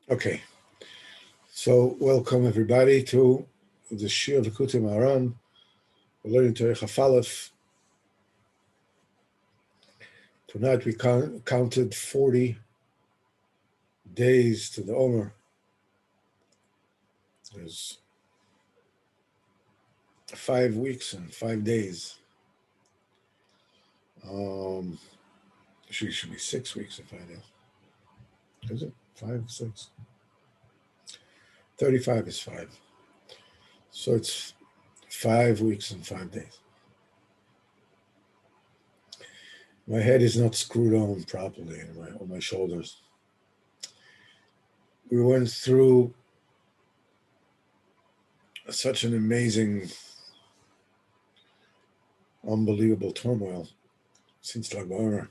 Okay, so welcome everybody to the Shir Likutey Moharan. We're learning Torah Chafalef. Tonight we counted 40 days to the Omer. There's 5 weeks and 5 days. Actually, it should be 6 weeks and 5 days. Is it? 5, 6? 35 is 5. So it's 5 weeks and 5 days. My head is not screwed on properly on my shoulders. We went through such an amazing, unbelievable turmoil since Lag BaOmer.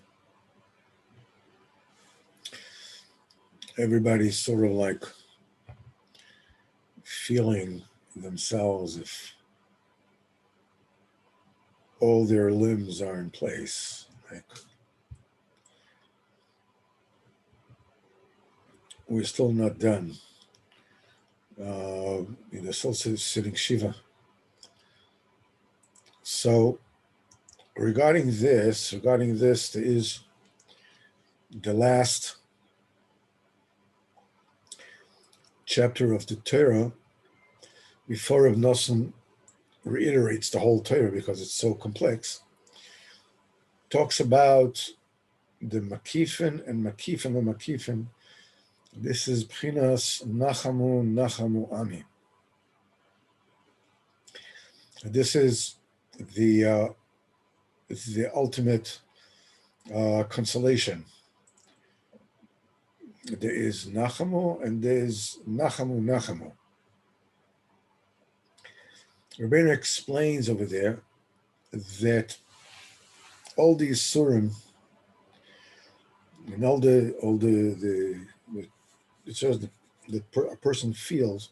Everybody's sort of like feeling themselves if all their limbs are in place. Like we're still not done. They're still sitting Shiva. So regarding this, there is the last chapter of the Torah before Rav Nosson reiterates the whole Torah because it's so complex. Talks about the Makifin and Makifin. This is Pchinas Nachamu Ami. This is the ultimate consolation. There is Nachamu and there is Nachamu. Rabbeinu explains over there that all these surim and all the it shows that a person feels,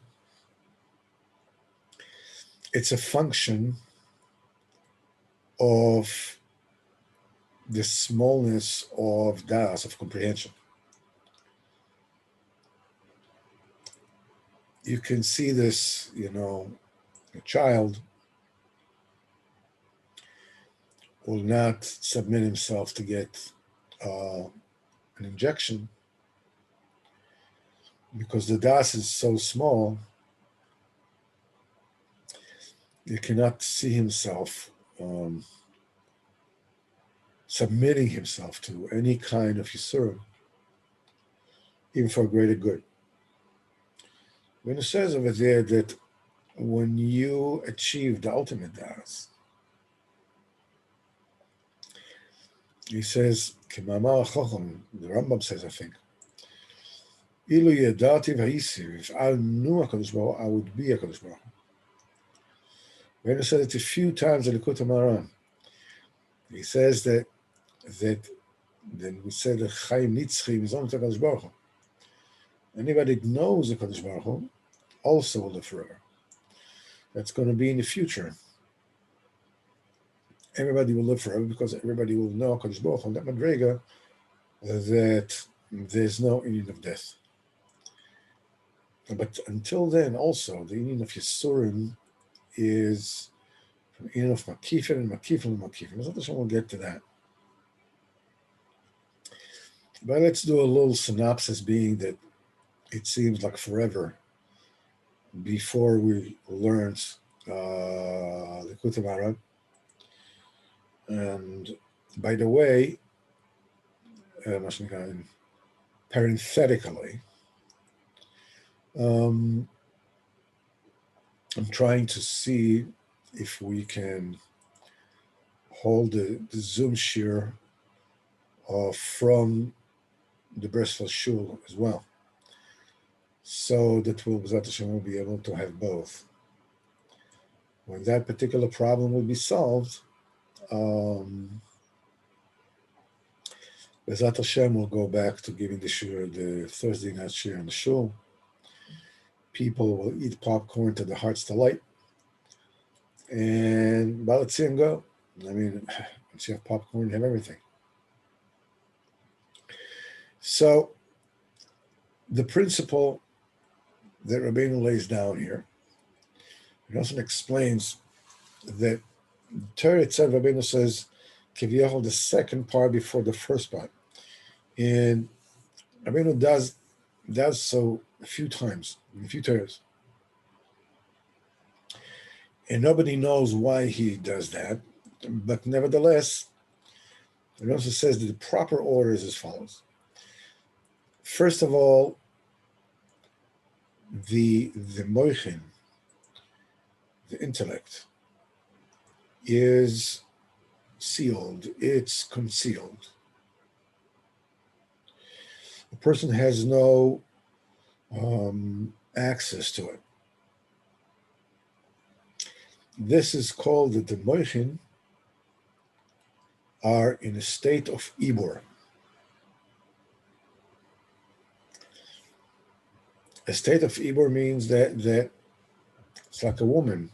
it's a function of the smallness of das, of comprehension. You can see this, a child will not submit himself to get an injection because the das is so small, he cannot see himself submitting himself to any kind of yisurim, even for greater good. When it says over there that when you achieve the ultimate das, he says, Kimamar Chacham, the Rambam says, I think, Ilu yedati v'hisi, if I knew HaKadosh Baruch Hu, I would be HaKadosh Baruch Hu. When he said it a few times in Likutey Moharan, he says that then we said that Chaim Nitzchim is only HaKadosh Baruch Hu. Anybody that knows HaKadosh Baruch Hu also will live forever. That's going to be in the future. Everybody will live forever because everybody will know HaKadosh Baruch Hu, that madrega, that there's no ending of death. But until then, also, the ending of Yisurim is from ending of Makifin and Makifin. We'll get to that. But let's do a little synopsis, being that it seems like forever before we learned Likutey Moharan. And by the way, parenthetically, I'm trying to see if we can hold the Zoom share from the Breslau Shul as well, so that we'll be able to have both. When that particular problem will be solved, Bezat Hashem will go back to giving the Thursday night share in the shul. People will eat popcorn to the heart's delight, and let's see and go. I mean, once you have popcorn, you have everything. So the principle that Rabbeinu lays down here, he also explains that Torah itself, Rabbeinu says, Kiviyachol, the second part before the first part. And Rabbeinu does so a few times, in a few Torahs. And nobody knows why he does that. But nevertheless, it also says that the proper order is as follows. First of all, the moichin, the intellect, is sealed, it's concealed. The person has no access to it. This is called that the moichin are in a state of ibur. A state of ibur means that it's like a woman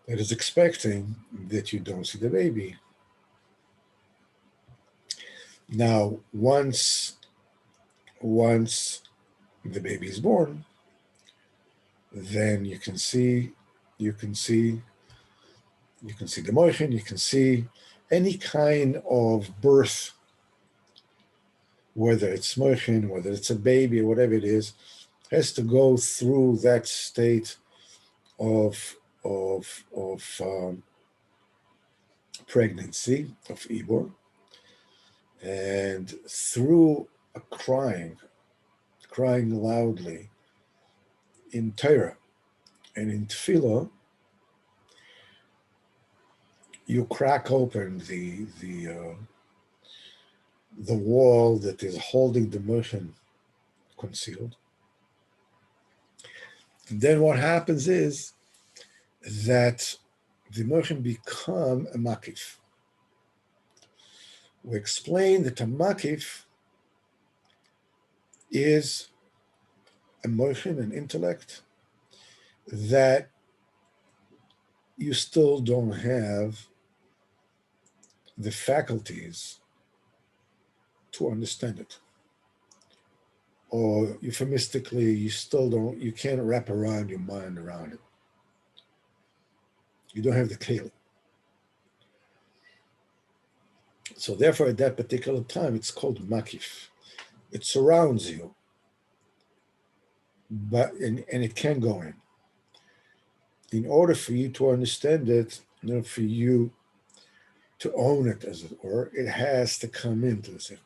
that is expecting that you don't see the baby. Now, once the baby is born, then you can see the moichin, you can see any kind of birth, whether it's moichin, whether it's a baby, or whatever it is, has to go through that state of pregnancy, of ibur, and through a crying loudly in Torah and in Tefillah, you crack open the wall that is holding the moichin concealed. And then what happens is that the moichin become a makif. We explain that a makif is a moichin, an intellect, that you still don't have the faculties to understand it. Or euphemistically, you can't wrap around your mind around it. You don't have the keli. So therefore, at that particular time, it's called makif. It surrounds you, and it can go in. In order for you to understand it, in order for you to own it, as it were, it has to come into the thing.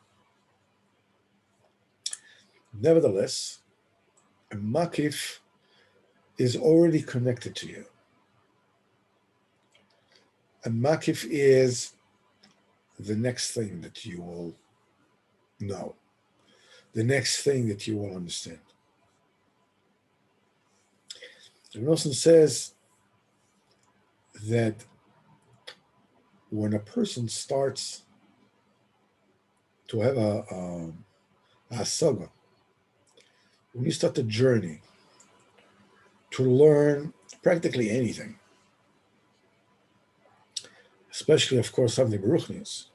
Nevertheless, a makif is already connected to you. A makif is the next thing that you will know, the next thing that you will understand. And Wilson says that when a person starts to have a saga, when you start a journey to learn practically anything, especially, of course, something ruchnius,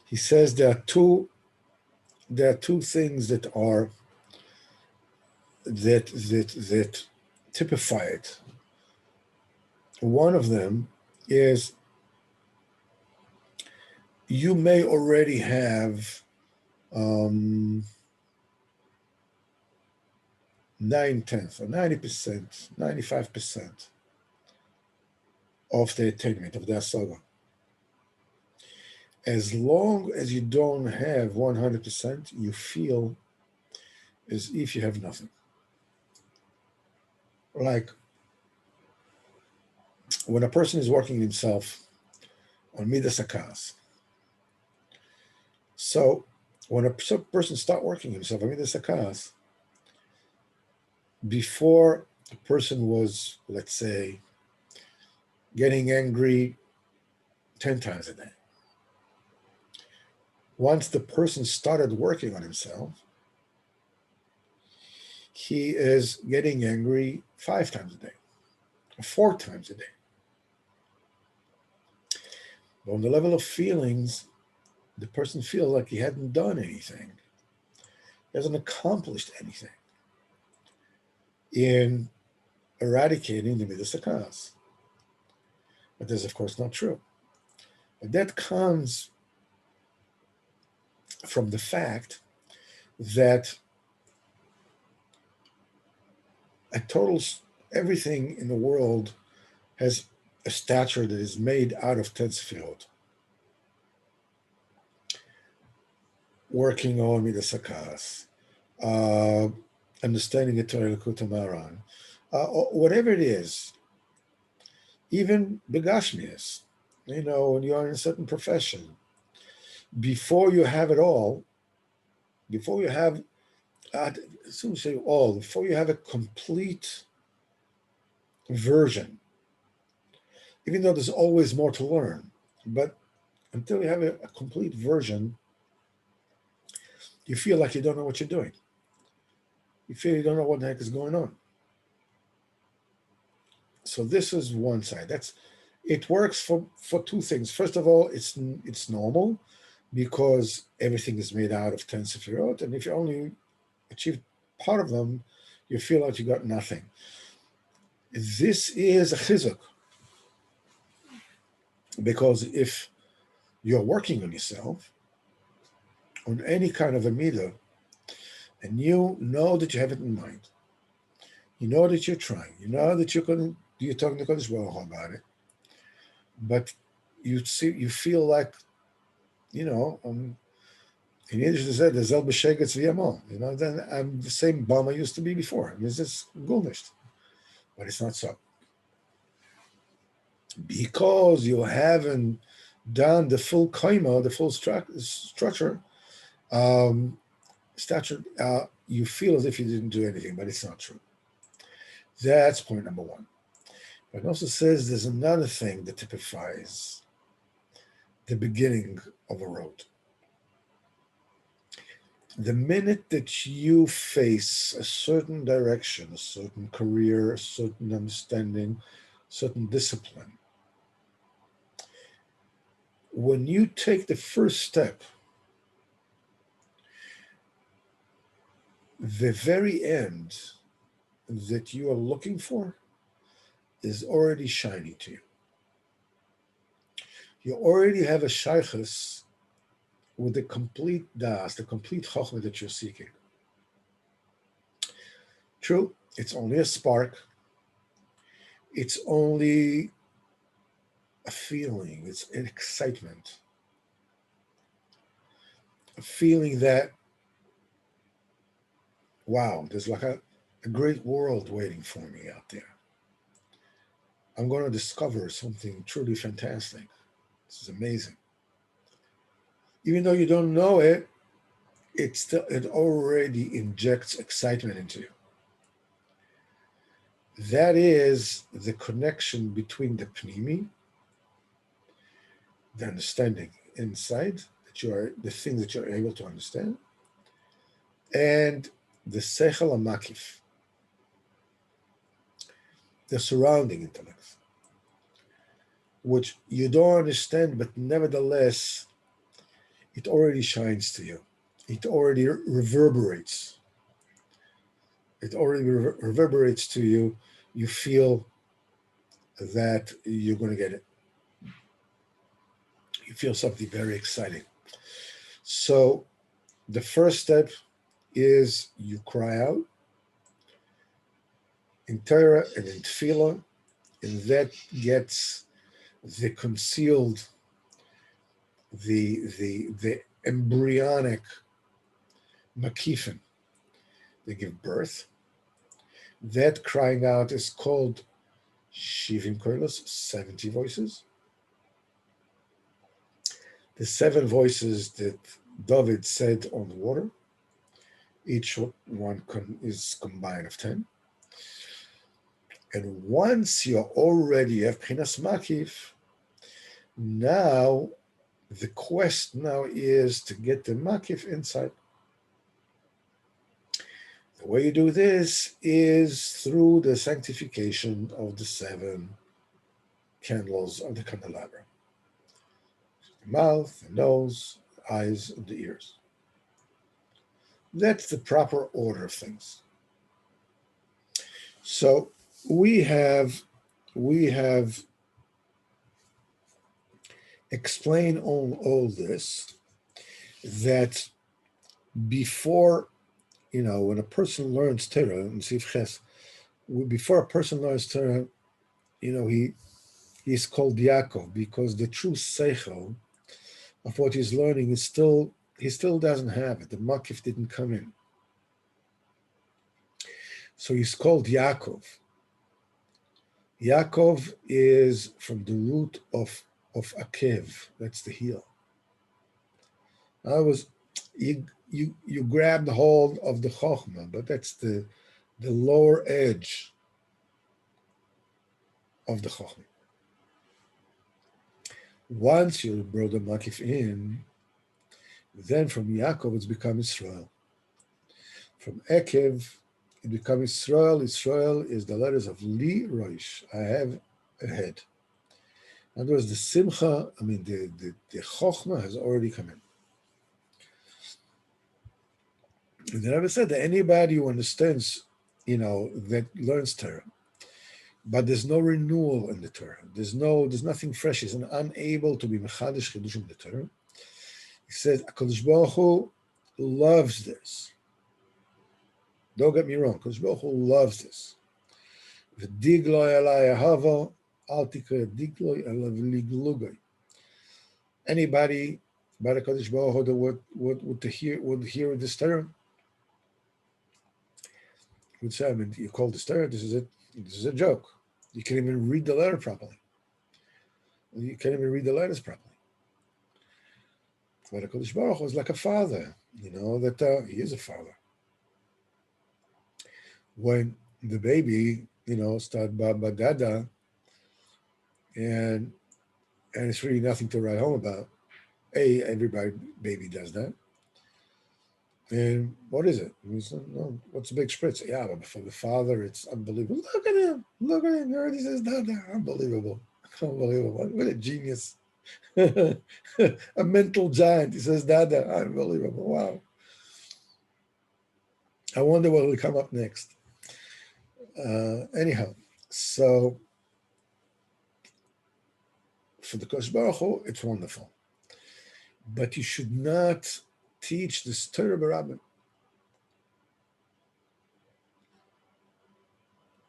he says there are two things that typify it. One of them is you may already have 9/10 or 90%, 95% of the attainment of the saga. As long as you don't have 100%, you feel as if you have nothing. Like when a person is working himself on midas hakas. So when a person starts working himself on midas hakas, before the person was, let's say, getting angry 10 times a day. Once the person started working on himself, he is getting angry 5 times a day, or 4 times a day. But on the level of feelings, the person feels like he hadn't done anything. hasn't accomplished anything in eradicating the midas hakas. But that's of course not true. But that comes from the fact that everything in the world has a stature that is made out of 10 sefirot, working on midas hakas, understanding the Torah Likutey Moharan, whatever it is, even begashmias, when you're in a certain profession, before you have it all, before you have, as soon as you say all, before you have a complete version, even though there's always more to learn, but until you have a complete version, you feel like you don't know what you're doing. You feel you don't know what the heck is going on. So this is one side. It works for two things. First of all, it's normal because everything is made out of 10 sefirot, and if you only achieve part of them, you feel like you got nothing. This is a chizuk, because if you're working on yourself, on any kind of a midah, and you know that you have it in mind, you know that you're trying, you know that you're talking to Kodesh Baruch Hu about it, but you feel like, in Yiddish they said, "Zel b'shegetz v'yamol." Then I'm the same bum I used to be before. It's just gulnished, but it's not so, because you haven't done the full kaima, the full structure, stature. You feel as if you didn't do anything, but it's not true. That's point number one. But it also says there's another thing that typifies the beginning of a road. The minute that you face a certain direction, a certain career, a certain understanding, certain discipline, when you take the first step, the very end that you are looking for is already shiny to you. You already have a shaykhus with the complete das, the complete chokhmah that you're seeking. True, it's only a spark. It's only a feeling. It's an excitement. A feeling that, wow, there's like a great world waiting for me out there. I'm going to discover something truly fantastic. This is amazing. Even though you don't know it, it already injects excitement into you. That is the connection between the pnimi, the understanding inside, the things that you're able to understand, and the seichel hamakif, the surrounding intellect, which you don't understand, but nevertheless, it already shines to you. It already reverberates. It already reverberates to you. You feel that you're going to get it. You feel something very exciting. So the first step is you cry out in Torah and in Tefillah, and that gets the concealed, the embryonic makifin. They give birth. That crying out is called Shivim Koilos, 70 voices. The 7 voices that David said on the water, each one is combined of 10. And once you already have Pchinas Makif, now the quest now is to get the Makif inside. The way you do this is through the sanctification of the 7 candles of the candelabra. The mouth, the nose, the eyes, and the ears. That's the proper order of things. So we have explained all this, that before, when a person learns Torah in Sif Ches, before a person learns Torah, he's called Yaakov, because the true seichel of what he's learning is he still doesn't have it. The makif didn't come in. So he's called Yaakov. Yaakov is from the root of akev, that's the heel. You grab the hold of the chokhmah, but that's the lower edge of the chokhmah. Once you brought the makif in, then from Yaakov it's become Israel. From Ekev it becomes Israel. Israel is the letters of Li Roish. I have a head. In other words, the simcha, the chokhmah has already come in. And the Rebbe said that anybody who understands, that learns Torah, but there's no renewal in the Torah, there's nothing fresh, is unable to be mechadish chidush in the Torah. He says, HaKadosh Baruch Hu loves this. Don't get me wrong, HaKadosh Baruch Hu loves this. V'digloi alai ahava, al tikra digloi alav liglugoi. Anybody by the HaKadosh Baruch Hu that would hear this Torah would say, you call this Torah, this is it. This is a joke. You can't even read the letter properly. You can't even read the letters properly. But HaKadosh Baruch Hu is like a father, that he is a father. When the baby, start badada, and it's really nothing to write home about. Baby does that. And what is it? No, what's the big spritz? Yeah, but for the father, it's unbelievable. Look at him. He already says dada. Unbelievable. What a genius. A mental giant. He says dada. Unbelievable. Wow. I wonder what will come up next. Anyhow, so for the Kosh Baruch Hu, it's wonderful. But you should not teach this Torah B'Rabbim.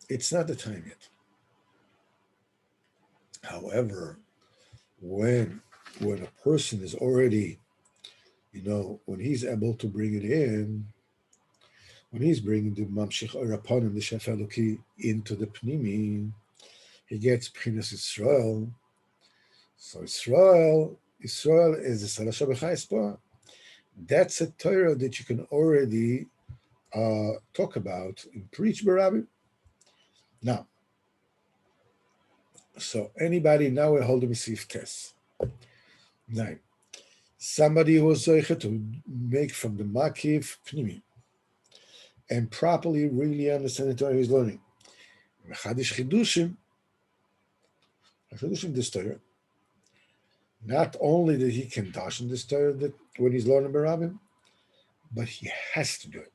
It's not the time yet. However, when a person is already, when he's able to bring it in, when he's bringing the Mamshich Arapanim, the Shef Eloki, into the Pnimi, he gets Pchinas Israel. So Israel is the Salasha B'Chai. That's a Torah that you can already talk about and preach B'Rabbim. Now, so anybody now will hold a Sif Tes. Now, somebody who was zoiche to make from the Makif Pnimi and properly really understand the Torah he's learning. Mechadish Chidushim this Torah. Not only that he can dash in this Torah that when he's learning B'Rabbim, but he has to do it.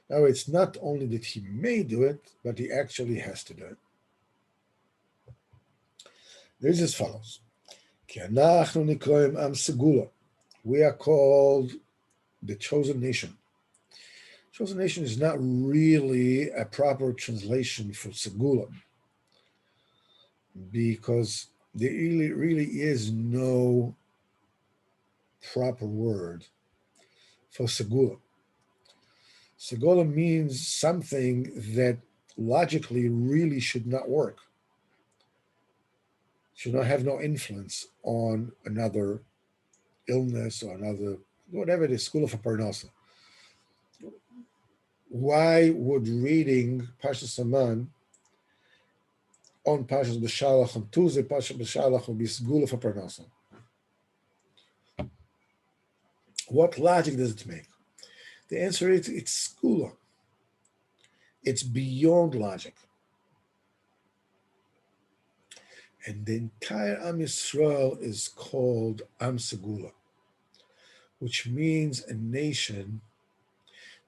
Now, it's not only that he may do it, but he actually has to do it. This is as follows. We are called the chosen nation. Chosen nation is not really a proper translation for Segula, because there really is no proper word for Segula. Segula means something that logically really should not work, should not have no influence on another illness or another, whatever it is, Segula for Parnasa. Why would reading Parshas Saman on Parshas B'Shalach on Tuesday, Parshas B'Shalach will be Segula for Parnasa? What logic does it make? The answer is it's Segula. It's beyond logic. And the entire Am Yisrael is called Am Segula, which means a nation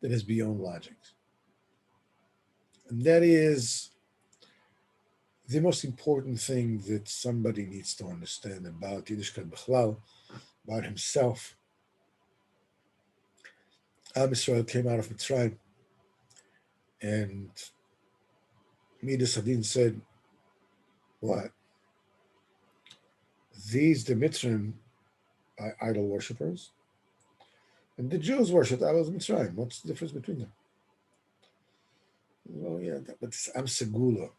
that is beyond logic. And that is the most important thing that somebody needs to understand about Yiddishkeit B'chlal, about himself. Am Yisrael came out of Mitzrayim, and Midas Hadin said, what? These, the Mitzrayim, are idol worshippers, and the Jews worship idols in Mitzrayim. What's the difference between them? Well, yeah, but it's Am Segula.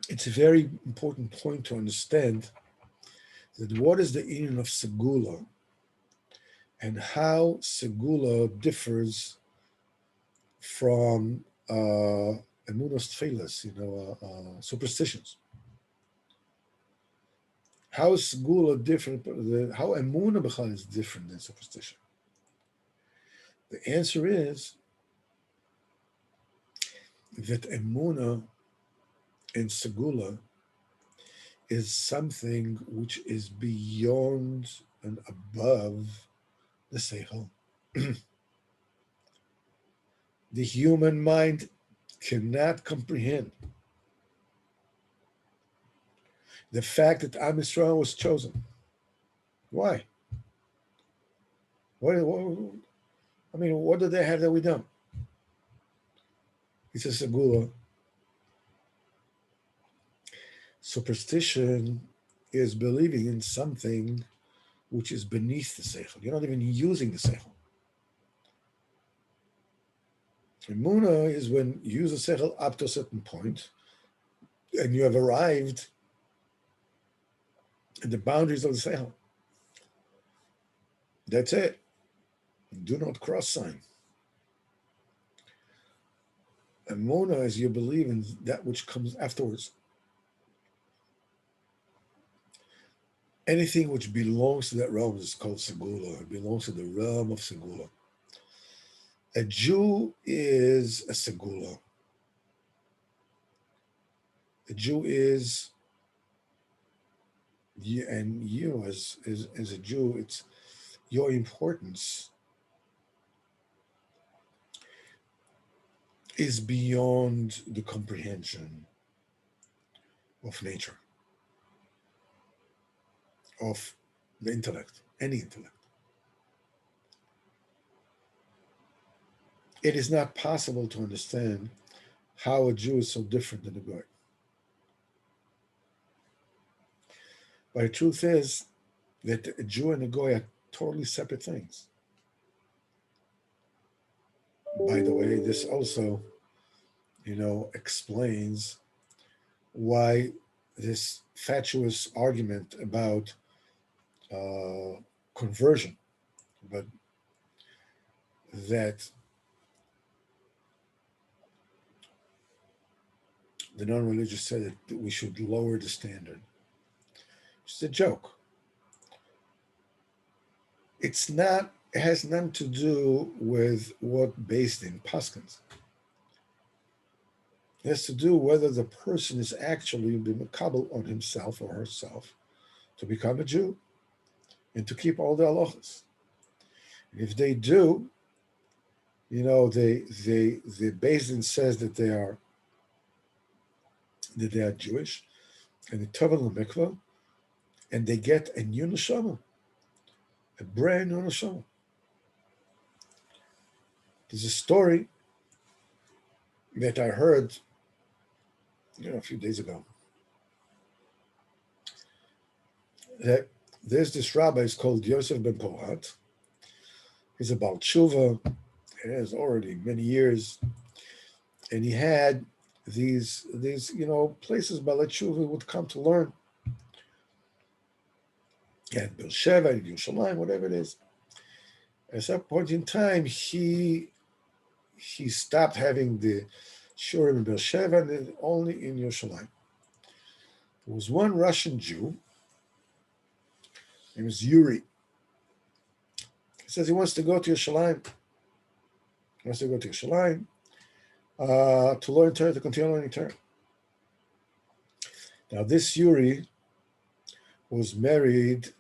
It's a very important point to understand that what is the union of Segula and how Segula differs from Emunos Tfelas, superstitions. How is Segula different? How Emunah B'chal is different than superstition? The answer is that Emunah in Segula is something which is beyond and above the Seichel. The human mind cannot comprehend the fact that Am Yisrael was chosen. Why? What do they have that we don't? It's a Segula. Superstition is believing in something which is beneath the Seichel. You're not even using the Seichel. Emunah is when you use the Seichel up to a certain point, and you have arrived at the boundaries of the Seichel. That's it. Do not cross sign. Emunah is you believe in that which comes afterwards. Anything which belongs to that realm is called Segula. It belongs to the realm of Segula. A Jew is a Segula. A Jew is, and you as a Jew, it's your importance is beyond the comprehension of nature, of the intellect, any intellect. It is not possible to understand how a Jew is so different than a Goy. But the truth is that a Jew and a Goy are totally separate things. By the way, this also, explains why this fatuous argument about conversion, but that the non-religious said that we should lower the standard. It's a joke. It has nothing to do with what based in Paskins. It has to do whether the person is actually been makabel on himself or herself to become a Jew and to keep all the halachas. And if they do, the Beis Din says that they are Jewish, and they tovel mikvah, and they get a new neshama, a brand new neshama. There's a story that I heard, a few days ago, that there's this rabbi, he's called Yosef ben Porat. He's a Baal Tshuva. He has already many years, and he had these places Baal Tshuva would come to learn. He had Beersheba, and Yerushalayim, whatever it is. At some point in time, he stopped having the shurim in Beersheba and only in Yerushalayim. There was one Russian Jew. It was Yuri. He says he wants to go to Yerushalayim. He wants to go to Yerushalayim to learn Torah, to continue learning Torah. Now, this Yuri was married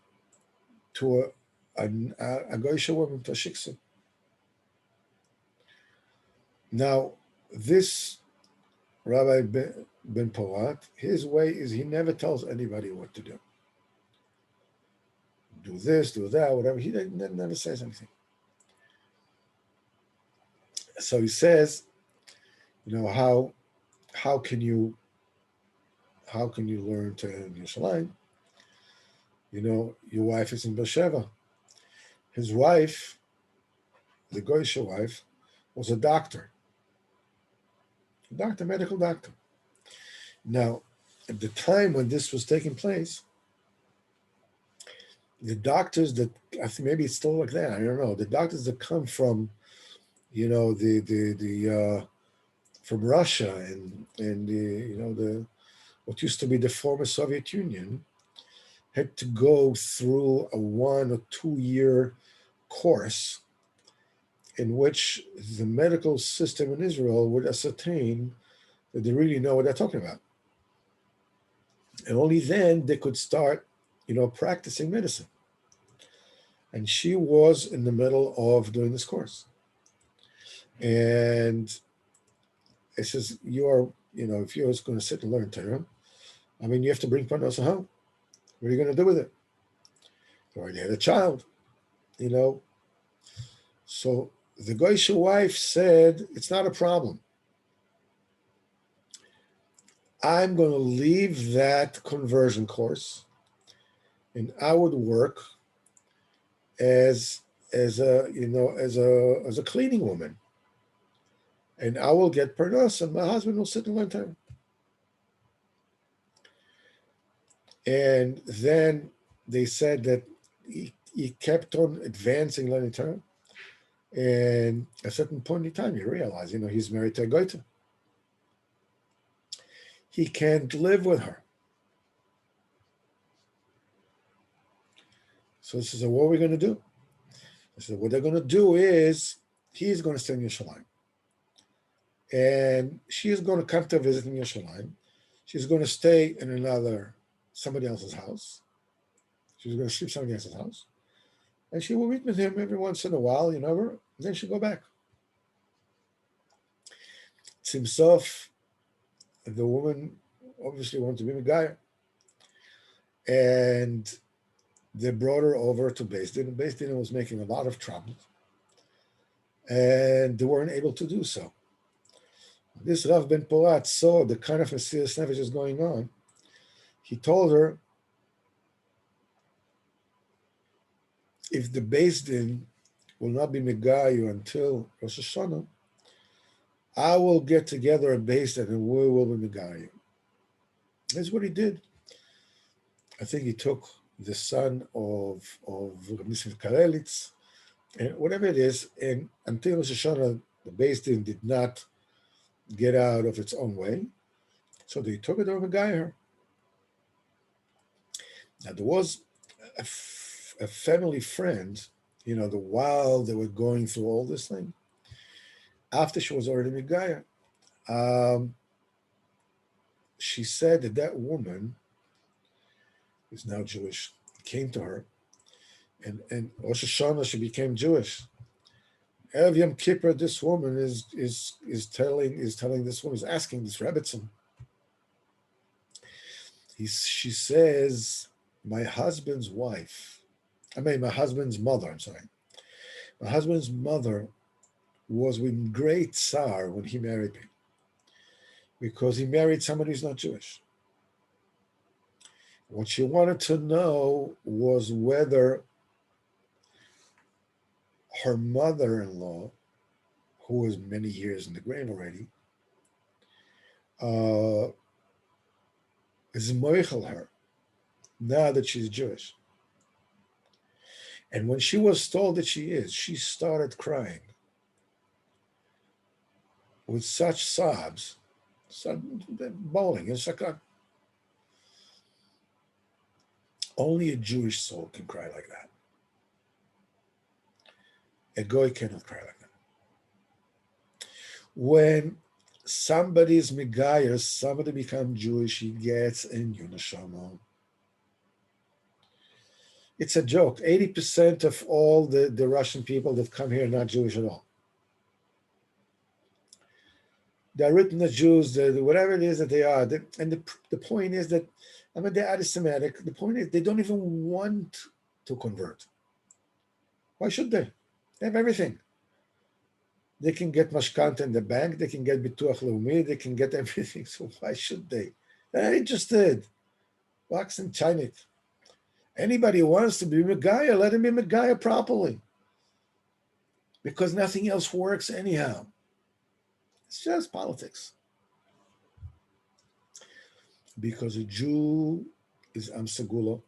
to a goyisha woman to shiksa. Now, this Rabbi Ben Porat, his way is he never tells anybody what to do. Do this, do that, whatever. He never says anything. So he says, how can you learn to in Yerushalayim? Your wife is in Beersheba. His wife, the Goyisha wife, was a doctor, medical doctor. Now, at the time when this was taking place, the doctors that, I think maybe it's still like that, I don't know, the doctors that come from, from Russia and the what used to be the former Soviet Union, had to go through a 1 or 2 year course in which the medical system in Israel would ascertain that they really know what they're talking about. And only then they could start, practicing medicine. And she was in the middle of doing this course. And it says, if you're going to sit and learn Torah, you have to bring parnasa home. What are you going to do with it? You already had a child, So the Goyisha wife said, it's not a problem. I'm going to leave that conversion course, and I would work as a cleaning woman, and I will get parnas, and my husband will sit and learn Torah. And then they said that he kept on advancing learning Torah, and at a certain point in time, you realize, he's married to a goita. He can't live with her. So he says, what are we going to do? I said, what they're going to do is he's going to stay in Yerushalayim. And she is going to come to visit in Yerushalayim. She's going to stay in somebody else's house. She's going to sleep somebody else's house. And she will meet with him every once in a while, and then she'll go back. Simsof, the woman obviously wanted to be Megaya. And they brought her over to Beis Din, and Beis Din was making a lot of trouble. And they weren't able to do so. This Rav Ben Porat saw the kind of Mesiras Nefesh is going on. He told her, if the Beis Din will not be Megayu until Rosh Hashanah, I will get together a Beis Din and we will be Megayu. That's what he did. I think he took the son of Mr. Karelitz, and whatever it is, and until Rosh Hashanah, the Beis Din did not get out of its own way, so they took it over Megayu. Now, there was a family friend, while they were going through all this thing, after she was already Megaya, she said that woman is now Jewish, came to her, and Rosh Hashanah she became Jewish. Erev Yom Kippur, this woman is telling this woman, is asking this Rebbetzin. She says, my husband's mother, my husband's mother was with great tsar when he married me, because he married somebody who's not Jewish. What she wanted to know was whether her mother-in-law, who was many years in the grave already, is moichel her now that she's Jewish. And when she was told that she is, she started crying with such sobs, bawling, and shakak. Only a Jewish soul can cry like that. A goy cannot cry like that. When somebody is Megayah, somebody becomes Jewish, he gets in Yunashama. It's a joke. 80% of all the Russian people that come here are not Jewish at all. They're written as Jews, whatever it is that they are. And the point is that, I mean, they're anti-Semitic. The point is they don't even want to convert. Why should they? They have everything. They can get mashkanta in the bank. They can get bituach leumi. They can get everything. So why should they? They're not interested. Box and chinik. Anybody who wants to be Megaya, let him be Megaya properly. Because nothing else works anyhow. It's just politics. Because a Jew is Am Segula.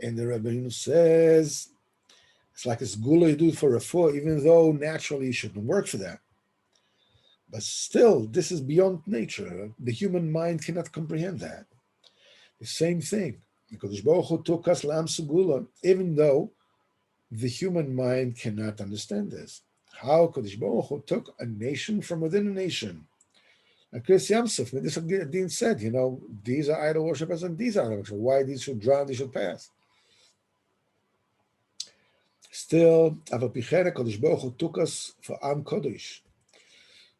And the Rabbeinu says, it's like a Segula you do for a four, even though naturally you shouldn't work for that. But still, this is beyond nature. The human mind cannot comprehend that. The same thing. Because Baruch Hu took us Lam Segula, even though the human mind cannot understand this. How Kodesh Baruch Hu took a nation from within a nation. Like Chris Yamsuf, this Dean said, these are idol worshippers and these are idol worshippers. Why these should drown, these should pass. Still, Aval Pichera Kodesh Baruch Hu took us for Am Kodesh.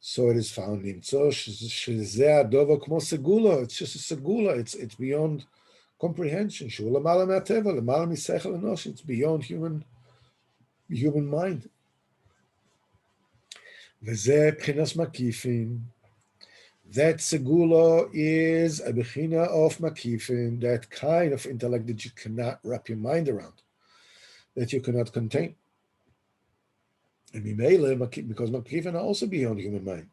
So it is found in Tzosh, Shezeh Adova Kmo Segula. It's just a Segula. It's beyond comprehension. It's beyond human mind. That segula is a bechina of makifin, that kind of intellect that you cannot wrap your mind around, that you cannot contain. And because makifin are also beyond human mind.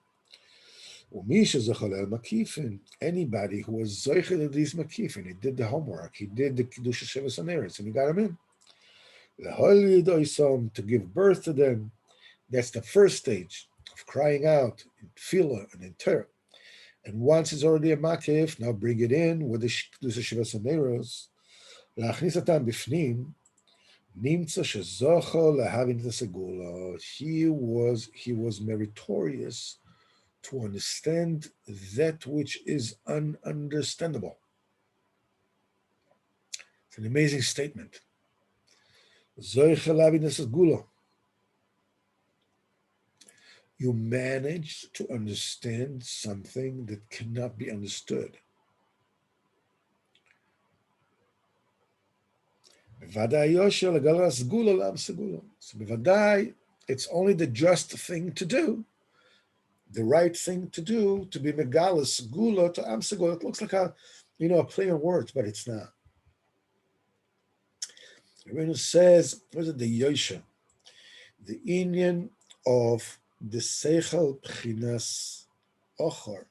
Anybody who was zoichel of these makifin, he did the homework, he did the kedusha shevas aneres, and he got him in. To give birth to them, that's the first stage of crying out in tefillah and in terror. And once it's already a makif, now bring it in with the kedusha shevas aneres. Lachnis atam bifnim. Nimtza shezocho lahavin the segula. He was meritorious to understand that which is ununderstandable. It's an amazing statement. You manage to understand something that cannot be understood. So bevadai, it's only the just thing to do, the right thing to do, to be megalas gula to am segula. It looks like a play on words, but it's not. Rabbeinu says, what is it, the Yosha, the inyan of the seichel pchinas ochor,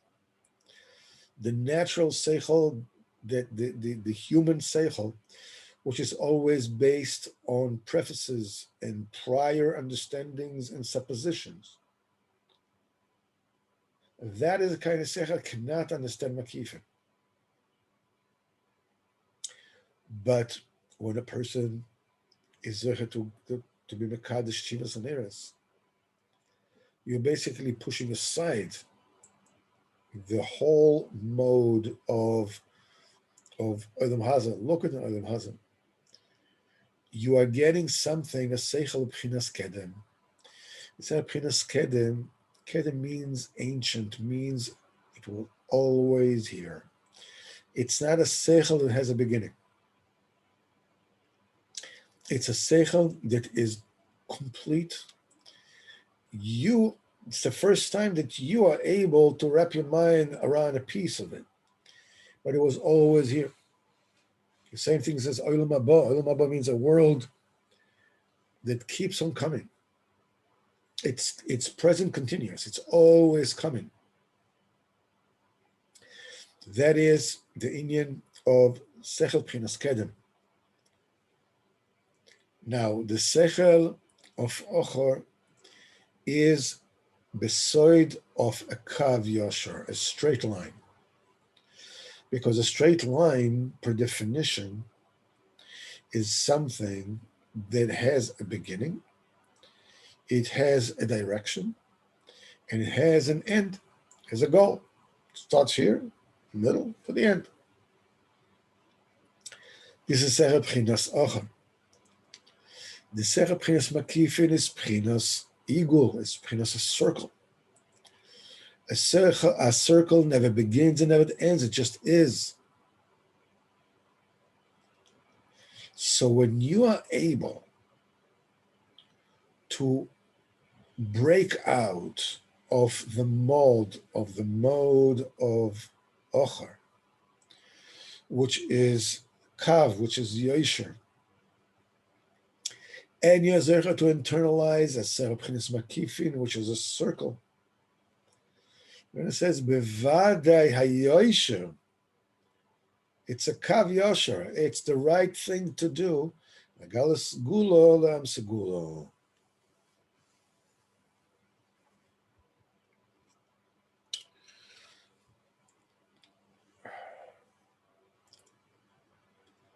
the natural seichel, that the human seichel, which is always based on prefaces and prior understandings and suppositions. That is the kind of seichel cannot understand makifin. But when a person is zecher to be mekadesh shivas aneres, you're basically pushing aside the whole mode of Olam Hazan. Look at the Olam Hazan. You are getting something, a seichel b'chinas kedem. It's not b'chinas kedem. Kedem means ancient, means it will always hear. It's not a seichel that has a beginning. It's a seichel that is complete. It's the first time that you are able to wrap your mind around a piece of it. But it was always here. The same thing says Olam Haba. Olam Haba means a world that keeps on coming. It's present continuous. It's always coming. That is the inyan of Sechel Pchinas Kedem. Now, the Sechel of Ochor is beside of a kav yashar, a straight line. Because a straight line, per definition, is something that has a beginning, it has a direction, and it has an end, has a goal. It starts here, middle, to the end. This is Sechel Pchinas Ochor. The Sefer Pchinas Makifin is Pchinas Igul, is Pchinas a circle. A circle never begins and never ends, it just is. So when you are able to break out of the mode of Ochar, which is Kav, which is Yosher, and you're zecher to internalize a Sefer Pchinas Makifin, which is a circle. When it says Bevadai HaYosher, it's a Kav Yosher. It's the right thing to do. Galas Gulo Lam Segulo.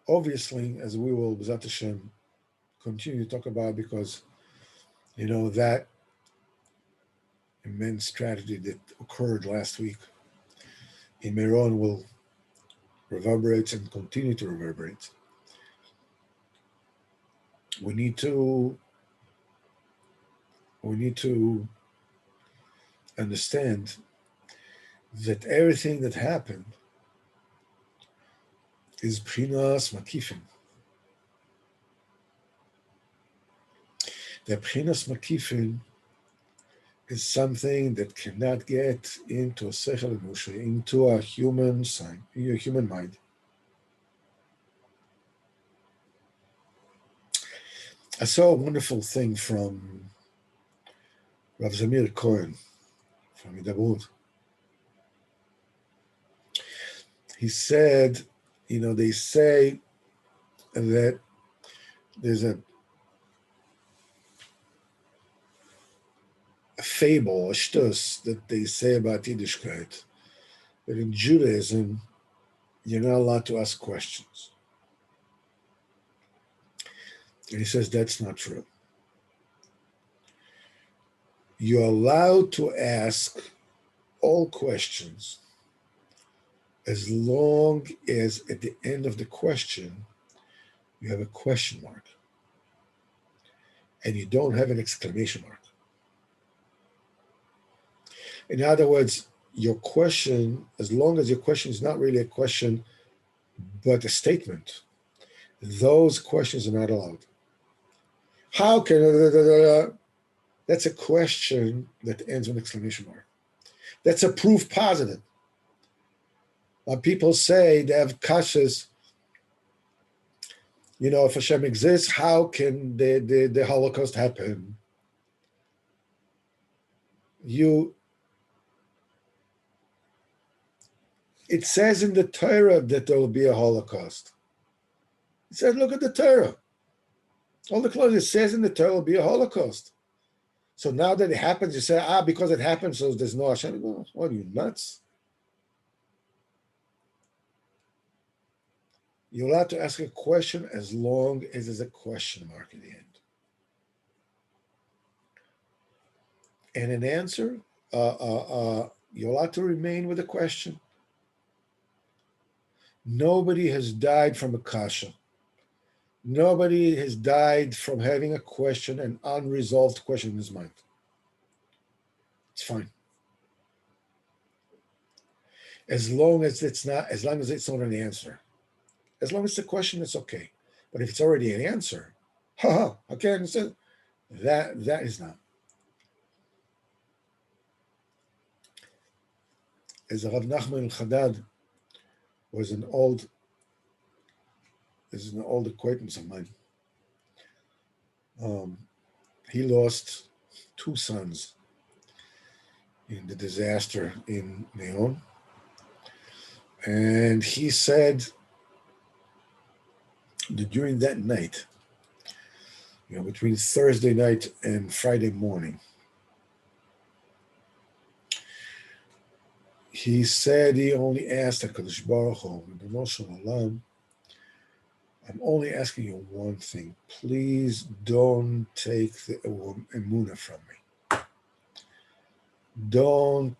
Obviously, as we will, B'ezrat Hashem, continue to talk about, because that immense tragedy that occurred last week in Meron will reverberate and continue to reverberate. We need to understand that everything that happened is Pchinas Makifin. The Pchinas Makifin is something that cannot get into a Sechel Enusha, into a human mind. I saw a wonderful thing from Rav Zamir Cohen from Hidabrut. He said, they say that there's a fable, a shtus, that they say about Yiddishkeit, that in Judaism, you're not allowed to ask questions. And he says that's not true. You're allowed to ask all questions as long as at the end of the question, you have a question mark and you don't have an exclamation mark. In other words, your question, as long as your question is not really a question, but a statement, those questions are not allowed. How can, that's a question that ends with an exclamation mark. That's a proof positive. When people say they have kashas, if Hashem exists, how can the Holocaust happen? It says in the Torah that there will be a Holocaust. It says, look at the Torah. All the clothes, it says in the Torah will be a Holocaust. So now that it happens, you say, because it happened, so there's no Hashem. No, what are you, nuts? You're allowed to ask a question as long as there's a question mark at the end. And an answer, you're allowed to remain with a question. Nobody has died from a kasha. Nobody has died from having a question, an unresolved question in his mind. It's fine. As long as it's not an answer. As long as it's a question, it's okay. But if it's already an answer, okay, understand? That is not. As Rav Nachman Chadad was an old acquaintance of mine. He lost 2 sons in the disaster in Neon. And he said that during that night, between Thursday night and Friday morning, he said he only asked HaKadosh Baruch Hu, Ribbono Shel Olam, I'm only asking you one thing. Please don't take the emunah from me. Don't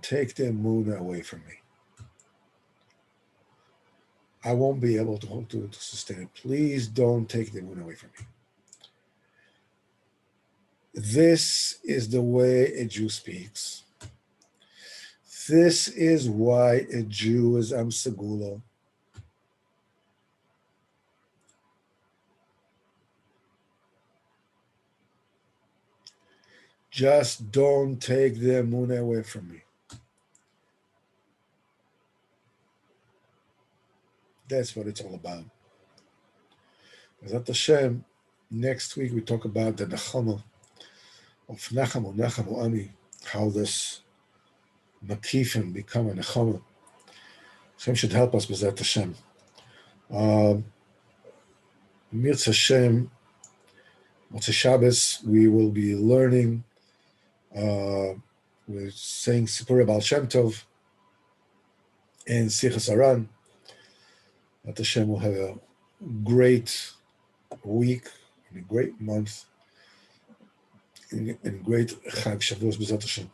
take the emunah away from me. I won't be able to sustain it. Please don't take the emunah away from me. This is the way a Jew speaks. This is why a Jew is Am Segula. Just don't take the emunah away from me. That's what it's all about. Bezat Hashem, next week we talk about the Nechama of Nachamu Ami, how this Makifim become a Nechama. Hashem should help us, Bezat Hashem. Mirz Hashem, Motzei Shabbos, we will be learning, we're saying Sipurei Baal Shem Tov and Sichas Aran. That Hashem will have a great week, and a great month, and great Chag Shavuos B'ezrat Hashem.